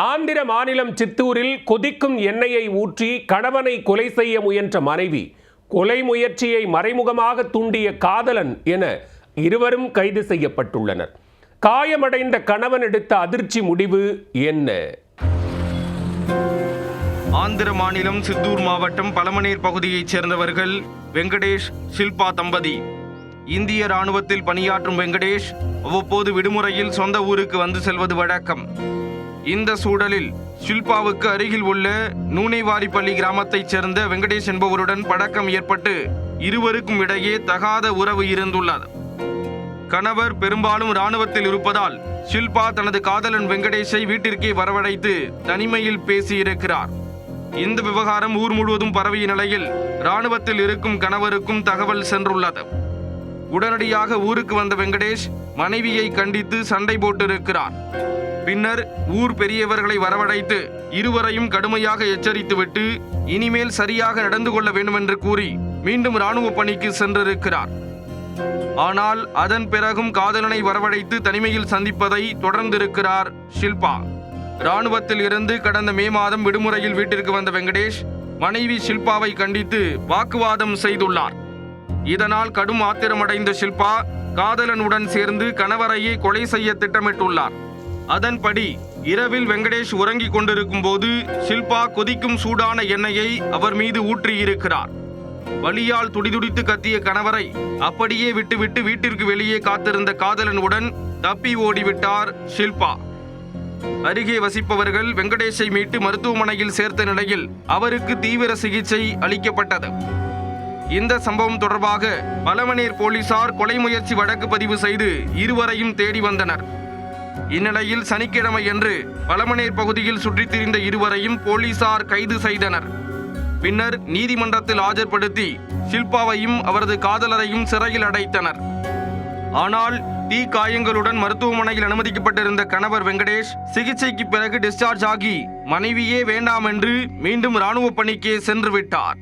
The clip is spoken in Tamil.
ஆந்திர மாநிலம் சித்தூரில் கொதிக்கும் எண்ணெயை ஊற்றி கணவனை கொலை செய்ய முயன்ற மனைவி, கொலை முயற்சியை மறைமுகமாக தூண்டிய காதலன் என இருவரும் கைது செய்யப்பட்டுள்ளனர். காயமடைந்த கணவன் எடுத்த அதிர்ச்சி முடிவு என்ன? ஆந்திர மாநிலம் சித்தூர் மாவட்டம் பலமனேர் பகுதியைச் சேர்ந்தவர்கள் வெங்கடேஷ், ஷில்பா தம்பதி. இந்திய ராணுவத்தில் பணியாற்றும் வெங்கடேஷ் அவ்வப்போது விடுமுறையில் சொந்த ஊருக்கு வந்து செல்வது வழக்கம். இந்த சூழலில் ஷில்பாவுக்கு அருகில் உள்ள நூனைவாரிப்பள்ளி கிராமத்தைச் சேர்ந்த வெங்கடேஷ் என்பவருடன் பழக்கம் ஏற்பட்டு இருவருக்கும் இடையே தகாத உறவு இருந்துள்ளது. கணவர் பெரும்பாலும் இராணுவத்தில் இருப்பதால் ஷில்பா தனது காதலன் வெங்கடேஷை வீட்டிற்கே வரவழைத்து தனிமையில் பேசியிருக்கிறார். இந்த விவகாரம் ஊர் முழுவதும் பரவிய நிலையில் இராணுவத்தில் இருக்கும் கணவருக்கும் தகவல் சென்றுள்ளது. உடனடியாக ஊருக்கு வந்த வெங்கடேஷ் மனைவியை கண்டித்து சண்டை போட்டிருக்கிறார். பின்னர் ஊர் பெரியவர்களை வரவழைத்து இருவரையும் கடுமையாக எச்சரித்துவிட்டு இனிமேல் சரியாக நடந்து கொள்ள வேண்டும் என்று கூறி மீண்டும் இராணுவ பணிக்கு சென்றிருக்கிறார். ஆனால் அதன் பிறகும் காதலனை வரவழைத்து தனிமையில் சந்திப்பதை தொடர்ந்திருக்கிறார் ஷில்பா. இராணுவத்தில் இருந்து கடந்த மே மாதம் விடுமுறையில் வீட்டிற்கு வந்த வெங்கடேஷ் மனைவி ஷில்பாவை கண்டித்து வாக்குவாதம் செய்துள்ளார். இதனால் கடும் ஆத்திரமடைந்த ஷில்பா காதலனுடன் சேர்ந்து கணவரையே கொலை செய்ய திட்டமிட்டுள்ளார். அதன்படி இரவில் வெங்கடேஷ் உறங்கிக் கொண்டிருக்கும் போது ஷில்பா கொதிக்கும் சூடான எண்ணெயை அவர் மீது ஊற்றியிருக்கிறார். வலியால் துடிதுடித்து கத்திய கணவரை அப்படியே விட்டுவிட்டு வீட்டிற்கு வெளியே காத்திருந்த காதலனுடன் தப்பி ஓடிவிட்டார் ஷில்பா. அருகே வசிப்பவர்கள் வெங்கடேஷை மீட்டு மருத்துவமனையில் சேர்த்த நிலையில் அவருக்கு தீவிர சிகிச்சை அளிக்கப்பட்டது. இந்த சம்பவம் தொடர்பாக பலமனேர் போலீசார் கொலை முயற்சி வழக்கு பதிவு செய்து இருவரையும் தேடி வந்தனர். இந்நிலையில் சனிக்கிழமையன்று பலமனேர் பகுதியில் சுற்றித் திரிந்த இருவரையும் போலீசார் கைது செய்தனர். பின்னர் நீதிமன்றத்தில் ஆஜர்படுத்தி ஷில்பாவையும் அவரது காதலரையும் சிறையில் அடைத்தனர். ஆனால் தீ காயங்களுடன் மருத்துவமனையில் அனுமதிக்கப்பட்டிருந்த கணவர் வெங்கடேஷ் சிகிச்சைக்கு பிறகு டிஸ்சார்ஜ் ஆகி மனைவியே வேண்டாம் என்று மீண்டும் இராணுவ பணிக்கே சென்று விட்டார்.